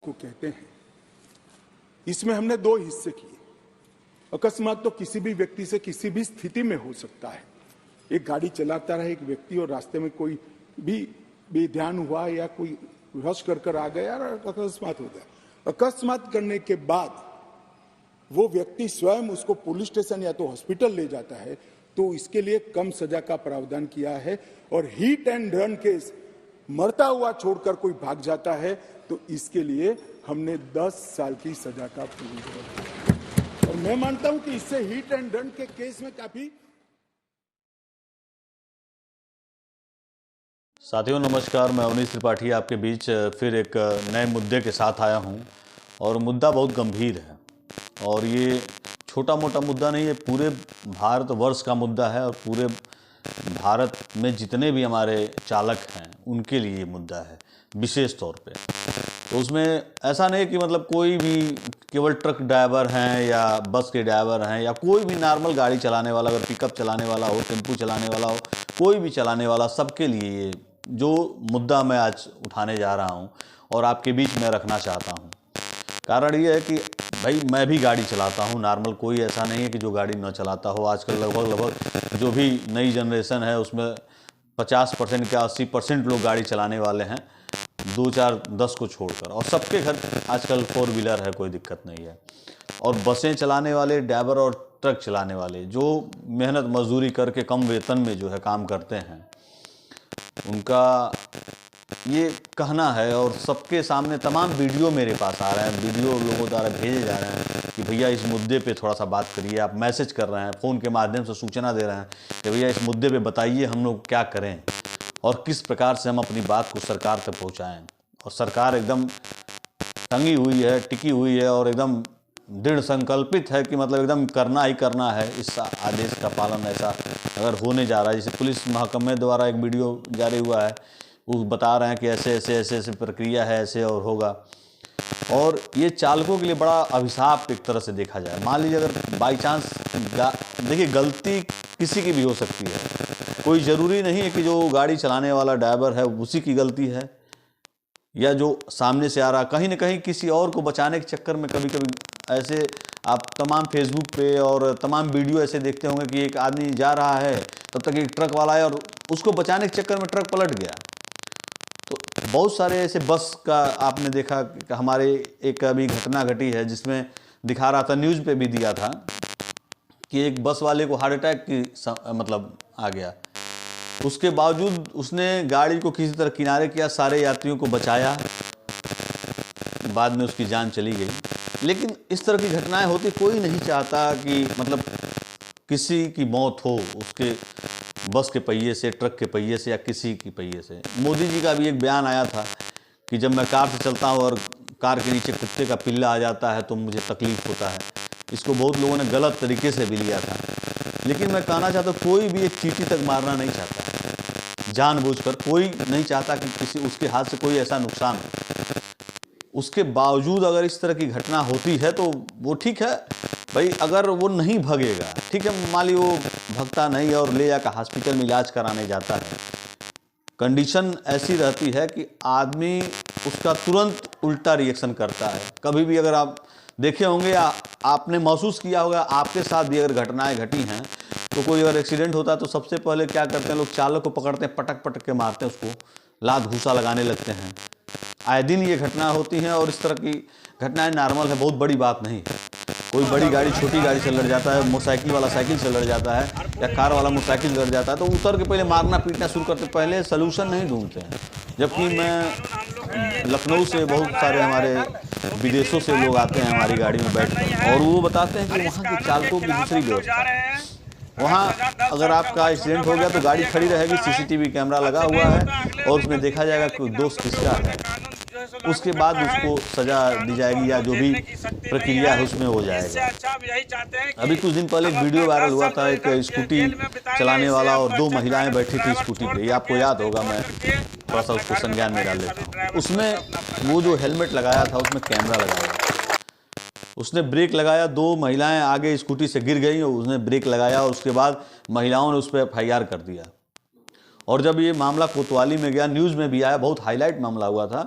को कहते हैं। इसमें हमने दो हिस्से किए। अकस्मात तो किसी भी व्यक्ति से किसी भी स्थिति में हो सकता है। एक गाड़ी चलाता रहे एक व्यक्ति और रास्ते में कोई भी बेध्यान हुआ या कोई रश कर आ गया और अकस्मात हो गया। अकस्मात करने के बाद वो व्यक्ति स्वयं उसको पुलिस स्टेशन या तो हॉस्पिटल ले जाता है, तो इसके लिए कम सजा का प्रावधान किया है। और हिट एंड रन केस मरता हुआ छोड़कर कोई भाग जाता है तो इसके लिए हमने 10 साल की सजा का प्रावधान किया। और मैं मानता हूं कि इससे हिट एंड रन के केस में काफी। साथियों नमस्कार, मैं अवनीश त्रिपाठी आपके बीच फिर एक नए मुद्दे के साथ आया हूं। और मुद्दा बहुत गंभीर है और ये छोटा मोटा मुद्दा नहीं है, पूरे भारतवर्ष का मुद्दा है और पूरे भारत में जितने भी हमारे चालक हैं उनके लिए ये मुद्दा है विशेष तौर पे। तो उसमें ऐसा नहीं कि मतलब कोई भी केवल ट्रक ड्राइवर हैं या बस के ड्राइवर हैं या कोई भी नॉर्मल गाड़ी चलाने वाला, अगर पिकअप चलाने वाला हो, टेम्पू चलाने वाला हो, कोई भी चलाने वाला, सबके लिए ये जो मुद्दा मैं आज उठाने जा रहा हूँ और आपके बीच में रखना चाहता हूँ। कारण ये है कि भाई मैं भी गाड़ी चलाता हूँ, नॉर्मल कोई ऐसा नहीं है कि जो गाड़ी न चलाता हो। आजकल लगभग जो भी नई जनरेशन है उसमें 50% या 80% लोग गाड़ी चलाने वाले हैं, 2, 4, 10 को छोड़कर। और सबके घर आजकल 4 व्हीलर है, कोई दिक्कत नहीं है। और बसें चलाने वाले ड्राइवर और ट्रक चलाने वाले जो मेहनत मजदूरी करके कम वेतन में जो है काम करते हैं, उनका ये कहना है और सबके सामने तमाम वीडियो मेरे पास आ रहे हैं, वीडियो लोगों द्वारा भेजे जा रहे हैं कि भैया इस मुद्दे पे थोड़ा सा बात करिए। आप मैसेज कर रहे हैं, फ़ोन के माध्यम से सूचना दे रहे हैं कि भैया इस मुद्दे पे बताइए हम लोग क्या करें और किस प्रकार से हम अपनी बात को सरकार तक पहुँचाएँ। और सरकार एकदम टंगी हुई है, टिकी हुई है और एकदम दृढ़ संकल्पित है कि मतलब एकदम करना ही करना है इस आदेश का पालन। ऐसा अगर होने जा रहा है, जैसे पुलिस महकमे द्वारा एक वीडियो जारी हुआ है, वो बता रहे हैं कि ऐसे प्रक्रिया है, ऐसे और होगा। और ये चालकों के लिए बड़ा अभिशाप एक तरह से देखा जाए। मान लीजिए अगर बाई चांस देखिए गलती किसी की भी हो सकती है, कोई ज़रूरी नहीं है कि जो गाड़ी चलाने वाला ड्राइवर है उसी की गलती है या जो सामने से आ रहा। कहीं ना कहीं किसी और को बचाने के चक्कर में कभी कभी ऐसे आप तमाम फेसबुक पे और तमाम वीडियो ऐसे देखते होंगे कि एक आदमी जा रहा है, तब तक एक ट्रक वाला है और उसको बचाने के चक्कर में ट्रक पलट गया। तो बहुत सारे ऐसे बस का आपने देखा कि हमारे एक अभी घटना घटी है जिसमें दिखा रहा था, न्यूज़ पे भी दिया था कि एक बस वाले को हार्ट अटैक की मतलब आ गया। उसके बावजूद उसने गाड़ी को किसी तरह किनारे किया, सारे यात्रियों को बचाया, बाद में उसकी जान चली गई। लेकिन इस तरह की घटनाएं होती, कोई नहीं चाहता कि मतलब किसी की मौत हो उसके बस के पहिए से, ट्रक के पहिए से या किसी की पहिए से। मोदी जी का भी एक बयान आया था कि जब मैं कार से चलता हूँ और कार के नीचे कुत्ते का पिल्ला आ जाता है तो मुझे तकलीफ होता है। इसको बहुत लोगों ने गलत तरीके से भी लिया था। लेकिन मैं कहना चाहता हूँ कोई भी एक चींटी तक मारना नहीं चाहता, जानबूझकर कोई नहीं चाहता कि किसी उसके हाथ से कोई ऐसा नुकसान हो। उसके बावजूद अगर इस तरह की घटना होती है तो वो ठीक है भाई, अगर वो नहीं भगेगा ठीक है, मान ली वो भगता नहीं और ले जाकर हॉस्पिटल में इलाज कराने जाता है, कंडीशन ऐसी रहती है कि आदमी उसका तुरंत उल्टा रिएक्शन करता है। कभी भी अगर आप देखे होंगे या आपने महसूस किया होगा, आपके साथ भी अगर घटनाएं घटी हैं तो कोई अगर एक्सीडेंट होता है तो सबसे पहले क्या करते हैं लोग, चालक को पकड़ते हैं, पटक पटक के मारते हैं, उसको लात घूसा लगाने लगते हैं। आए दिन ये घटना होती हैं और इस तरह की घटनाएं नॉर्मल है, बहुत बड़ी बात नहीं है। कोई बड़ी गाड़ी छोटी गाड़ी से लड़ जाता है, मोटरसाइकिल वाला साइकिल से लड़ जाता है या कार वाला मोटरसाइकिल से लड़ जाता है तो उतर के पहले मारना पीटना शुरू करते, पहले सलूशन नहीं ढूंढते हैं। जबकि मैं लखनऊ से बहुत सारे हमारे विदेशों से लोग आते हैं हमारी गाड़ी में बैठकर और वो बताते हैं कि वहाँ के चालकों की दूसरी व्यवस्था है। वहाँ अगर आपका एक्सीडेंट हो गया तो गाड़ी खड़ी रहेगी, सीसीटीवी कैमरा लगा हुआ है और उसमें देखा जाएगा कि दोस्त किसका है, उसके बाद उसको सजा दी जाएगी या जो भी प्रक्रिया है उसमें हो जाएगा। अभी कुछ दिन पहले एक वीडियो वायरल हुआ था, एक स्कूटी चलाने वाला और 2 महिलाएं बैठी थी स्कूटी पे, ये आपको याद होगा, मैं थोड़ा सा उसको संज्ञान में डाल लेता हूँ। उसमें वो जो हेलमेट लगाया था उसमें कैमरा लगाया, उसने ब्रेक लगाया, 2 महिलाएं आगे स्कूटी से गिर गई और उसने ब्रेक लगाया और उसके बाद महिलाओं ने उस पर FIR कर दिया। और जब ये मामला कोतवाली में गया, न्यूज में भी आया, बहुत हाईलाइट मामला हुआ था।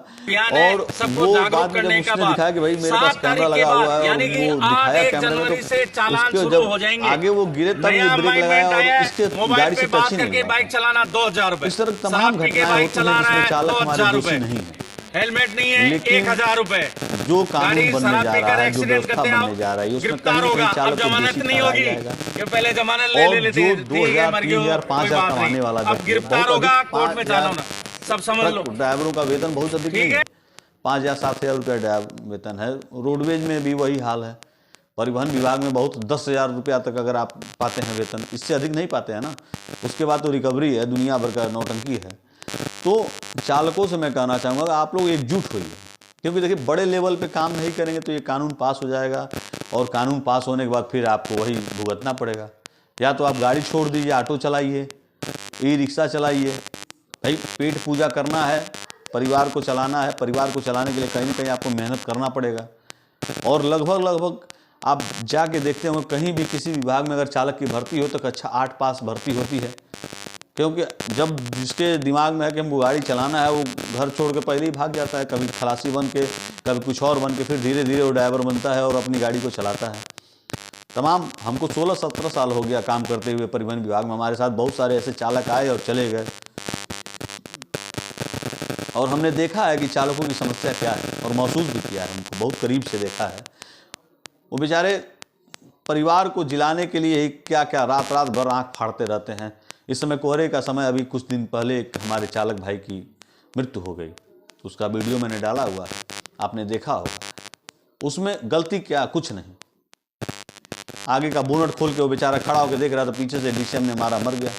और सबको वो जागरूक बाद में करने जब का उसने दिखाया कि भाई मेरे पास कैमरा लगा हुआ है, और यानी कि वो दिखाया कैमरे में, जनवरी तो से चालान उसके शुरू हो जब जाएंगे। आगे वो गिरे तब ये ब्रेक लगाया और इसके गाड़ी से टच ही नहीं हुआ। बाइक चलाना 2000 रुपए, इस तरह तमाम घटनाएं होती हैं जिसमें चालक हमारे दोषी नहीं है, हेलमेट नहीं है लेकिन 1000 रुपए, जो कानून बनने जा रहा है, जो एक्सीडेंट व्यवस्था करते बनने जा रही है, उसमें गिरफ्तार कहीं होगा। ना कहीं अब चालक को जमानत दोषी नहीं ठहराया होगी जाएगा। कि पहले जमानत और ले जो 2000, 3000, 5000 कमाने वाला अब व्यक्ति गिरफ्तार बहुत होगा, अधिक, कोर्ट में 5000 चालाना, सब समझ लो। ड्राइवरों का वेतन बहुत अधिक नहीं है, 5 या 7 हजार रुपया वेतन है। रोडवेज में भी वही हाल है। परिवहन विभाग में बहुत 10,000 रुपया तक अगर आप पाते हैं वेतन, इससे अधिक नहीं पाते हैं ना। उसके बाद तो रिकवरी है, दुनिया भर का नौटंकी है। तो चालकों से मैं कहना चाहूँगा कि आप लोग एकजुट होइए, क्योंकि देखिए बड़े लेवल पे काम नहीं करेंगे तो ये कानून पास हो जाएगा, और कानून पास होने के बाद फिर आपको वही भुगतना पड़ेगा। या तो आप गाड़ी छोड़ दीजिए, ऑटो चलाइए, ई रिक्शा चलाइए। भाई पेट पूजा करना है, परिवार को चलाना है, परिवार को चलाने के लिए कहीं ना कहीं आपको मेहनत करना पड़ेगा। और लगभग आप जाके देखते होंगे कहीं भी किसी विभाग में अगर चालक की भर्ती हो तो कक्षा 8 पास भर्ती होती है, क्योंकि जब जिसके दिमाग में है कि हमको गाड़ी चलाना है वो घर छोड़ के पहले ही भाग जाता है, कभी खलासी बन के, कभी कुछ और बन के, फिर धीरे धीरे वो ड्राइवर बनता है और अपनी गाड़ी को चलाता है। तमाम हमको 16-17 साल हो गया काम करते हुए परिवहन विभाग में। हमारे साथ बहुत सारे ऐसे चालक आए और चले गए, और हमने देखा है कि चालकों की समस्या क्या है, और महसूस भी किया है, उनको बहुत करीब से देखा है। वो बेचारे परिवार को जिलाने के लिए क्या क्या रात रात भर आँख फाड़ते रहते हैं। इस समय कोहरे का समय, अभी कुछ दिन पहले एक हमारे चालक भाई की मृत्यु हो गई, उसका वीडियो मैंने डाला हुआ है, आपने देखा होगा। उसमें गलती क्या, कुछ नहीं। आगे का बोनट खोल के वो बेचारा खड़ा होकर देख रहा था, पीछे से डीसीएम ने मारा, मर गया।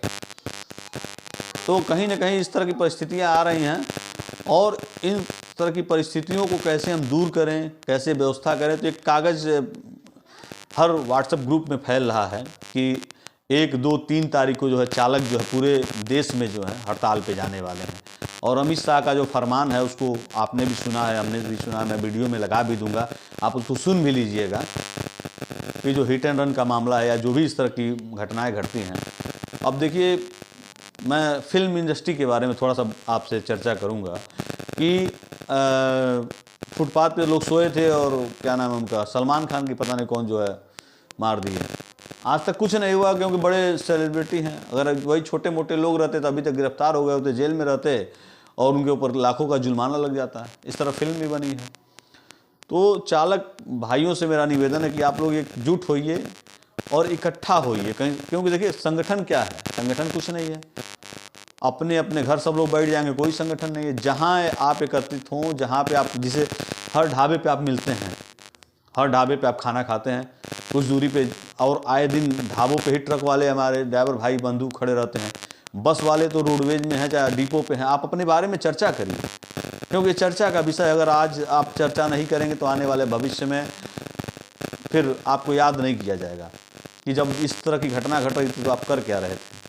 तो कहीं ना कहीं इस तरह की परिस्थितियां आ रही हैं, और इन तरह की परिस्थितियों को कैसे हम दूर करें, कैसे व्यवस्था करें। तो एक कागज़ हर व्हाट्सएप ग्रुप में फैल रहा है कि 1, 2, 3 तारीख को जो है चालक जो है पूरे देश में जो है हड़ताल पे जाने वाले हैं। और अमित शाह का जो फरमान है उसको आपने भी सुना है, हमने भी सुना है, मैं वीडियो में लगा भी दूंगा, आप उसको सुन भी लीजिएगा। कि जो हिट एंड रन का मामला है या जो भी इस तरह की घटनाएं घटती हैं। अब देखिए, मैं फिल्म इंडस्ट्री के बारे में थोड़ा सा आपसे चर्चा करूंगा कि फुटपाथ पे लोग सोए थे और क्या नाम है उनका, सलमान खान की पता नहीं कौन जो है मार दी है। आज तक कुछ नहीं हुआ क्योंकि बड़े सेलिब्रिटी हैं। अगर वही छोटे मोटे लोग रहते तो अभी तक गिरफ्तार हो गए होते, जेल में रहते, और उनके ऊपर लाखों का जुर्माना लग जाता है। इस तरह फिल्म भी बनी है। तो चालक भाइयों से मेरा निवेदन है कि आप लोग एकजुट होइए और इकट्ठा होइए कहीं, क्योंकि देखिए संगठन क्या है, संगठन कुछ नहीं है। अपने अपने घर सब लोग बैठ जाएंगे, कोई संगठन नहीं है। जहाँ आप एकत्रित हों, जहाँ पे आप, जिसे हर ढाबे पे आप मिलते हैं, हर ढाबे पे आप खाना खाते हैं कुछ दूरी पे, और आए दिन ढाबों पे ही ट्रक वाले हमारे ड्राइवर भाई बंधु खड़े रहते हैं, बस वाले तो रोडवेज में हैं चाहे डिपो पे हैं। आप अपने बारे में चर्चा करिए, क्योंकि चर्चा का विषय अगर आज आप चर्चा नहीं करेंगे तो आने वाले भविष्य में फिर आपको याद नहीं किया जाएगा कि जब इस तरह की घटना घट रही थी तो आप कर क्या रहे थे।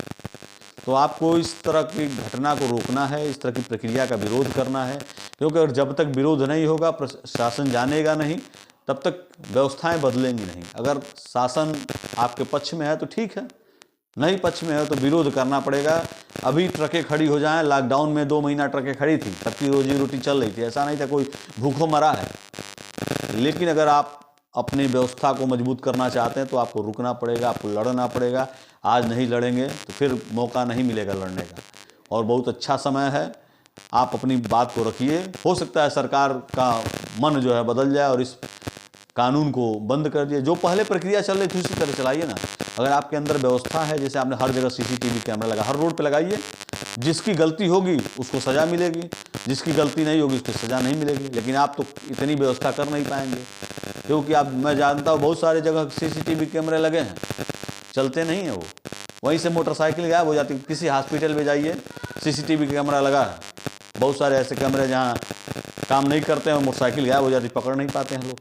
तो आपको इस तरह की घटना को रोकना है, इस तरह की प्रक्रिया का विरोध करना है, क्योंकि अगर जब तक विरोध नहीं होगा, प्रशासन जानेगा नहीं, तब तक व्यवस्थाएं बदलेंगी नहीं। अगर शासन आपके पक्ष में है तो ठीक है, नहीं पक्ष में है तो विरोध करना पड़ेगा। अभी ट्रकें खड़ी हो जाएं, लॉकडाउन में 2 महीना ट्रकें खड़ी थी, सबकी रोजी रोटी चल रही थी, ऐसा नहीं था कोई भूखों मरा है। लेकिन अगर आप अपनी व्यवस्था को मजबूत करना चाहते हैं तो आपको रुकना पड़ेगा, आपको लड़ना पड़ेगा। आज नहीं लड़ेंगे तो फिर मौका नहीं मिलेगा लड़ने का। और बहुत अच्छा समय है, आप अपनी बात को रखिए। हो सकता है सरकार का मन जो है बदल जाए और इस कानून को बंद कर दिए। जो पहले प्रक्रिया चल रही थी उसी तरह चलाइए ना। अगर आपके अंदर व्यवस्था है, जैसे आपने हर जगह सीसीटीवी कैमरा लगा, हर रोड पे लगाइए, जिसकी गलती होगी उसको सज़ा मिलेगी, जिसकी गलती नहीं होगी उसको सज़ा नहीं मिलेगी। लेकिन आप तो इतनी व्यवस्था कर नहीं पाएंगे, क्योंकि आप, मैं जानता हूँ बहुत सारे जगह सीसीटीवी कैमरे लगे हैं, चलते नहीं हैं वो। वहीं से मोटरसाइकिल गायब हो जाती है। किसी हॉस्पिटल में जाइए, सीसीटीवी कैमरा लगा है। बहुत सारे ऐसे कैमरे जहाँ काम नहीं करते हैं, मोटरसाइकिल गायब हो जाती, पकड़ नहीं पाते हैं लोग।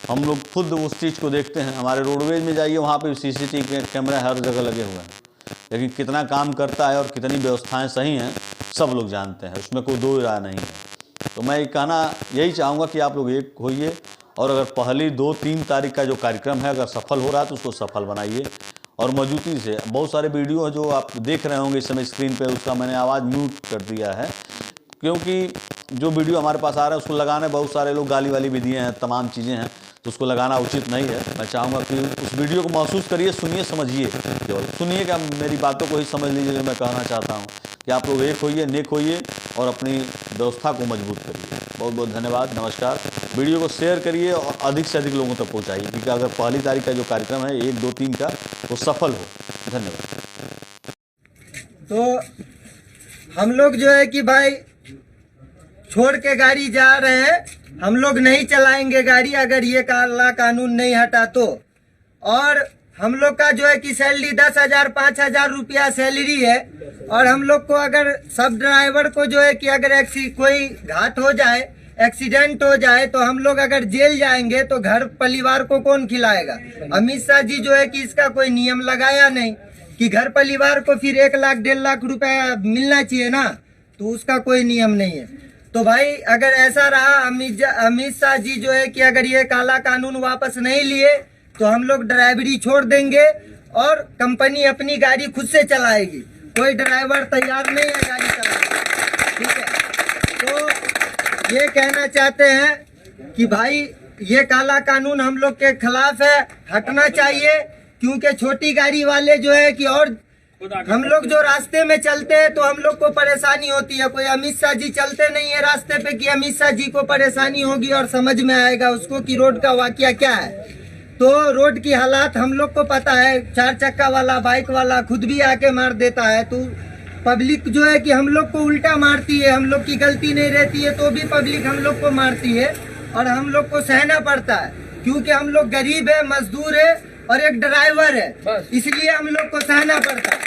हम लोग खुद उस चीज़ को देखते हैं। हमारे रोडवेज में जाइए, वहाँ पे सीसीटीवी कैमरे हर जगह लगे हुए हैं, लेकिन कितना काम करता है और कितनी व्यवस्थाएं सही हैं सब लोग जानते हैं, उसमें कोई दो राय नहीं है। तो मैं कहना यही चाहूँगा कि आप लोग एक होइए, और अगर पहली 2-3 तारीख का जो कार्यक्रम है अगर सफल हो रहा है तो उसको सफल बनाइए, और मौजूदगी से। बहुत सारे वीडियो हैं जो आप देख रहे होंगे इस समय स्क्रीन पे, उसका मैंने आवाज़ म्यूट कर दिया है, क्योंकि जो वीडियो हमारे पास आ रहा है उसको लगाने बहुत सारे लोग गाली वाली भी दिए हैं, तमाम चीज़ें हैं, तो उसको लगाना उचित नहीं है। मैं चाहूँगा कि उस वीडियो को महसूस करिए, सुनिए, समझिए, केवल सुनिए, क्या मेरी बातों को ही समझ लीजिए जो मैं कहना चाहता हूँ कि आप लोग एक होइए, नेक होइए और अपनी व्यवस्था को मजबूत करिए। बहुत बहुत धन्यवाद, नमस्कार। वीडियो को शेयर करिए और अधिक से अधिक लोगों तक पहुँचाइए, क्योंकि अगर 1 तारीख का जो कार्यक्रम है 1, 2, 3 का वो सफल हो। धन्यवाद। तो हम लोग जो है कि भाई छोड़ के गाड़ी जा रहे हैं, हम लोग नहीं चलाएंगे गाड़ी अगर ये काला कानून नहीं हटा तो। और हम लोग का जो है कि सैलरी 10,000 5,000 रुपया सैलरी है, और हम लोग को अगर सब ड्राइवर को जो है कि अगर कोई घात हो जाए, एक्सीडेंट हो जाए, तो हम लोग अगर जेल जाएंगे तो घर परिवार को कौन खिलाएगा। अमित शाह जी जो है कि इसका कोई नियम लगाया नहीं कि घर परिवार को फिर 1 लाख 1.5 लाख रुपया मिलना चाहिए ना, तो उसका कोई नियम नहीं है। तो भाई अगर ऐसा रहा, अमित शाह जी जो है कि अगर ये काला कानून वापस नहीं लिए तो हम लोग ड्राइवरी छोड़ देंगे और कंपनी अपनी गाड़ी खुद से चलाएगी। कोई ड्राइवर तैयार नहीं है गाड़ी चलाने, ठीक है। तो ये कहना चाहते हैं कि भाई ये काला कानून हम लोग के खिलाफ है, हटना चाहिए, क्योंकि छोटी गाड़ी वाले जो है कि, और हम लोग जो रास्ते में चलते हैं तो हम लोग को परेशानी होती है। कोई अमित शाह जी चलते नहीं है रास्ते पे कि अमित शाह जी को परेशानी होगी और समझ में आएगा उसको कि रोड का वाकया क्या है। तो रोड की हालात हम लोग को पता है, 4 चक्का वाला, बाइक वाला खुद भी आके मार देता है, तो पब्लिक जो है कि हम लोग को उल्टा मारती है। हम लोग की गलती नहीं रहती है तो भी पब्लिक हम लोग को मारती है, और हम लोग को सहना पड़ता है, क्योंकि हम लोग गरीब है, मजदूर है और एक ड्राइवर है, इसलिए हम लोग को सहना पड़ता है।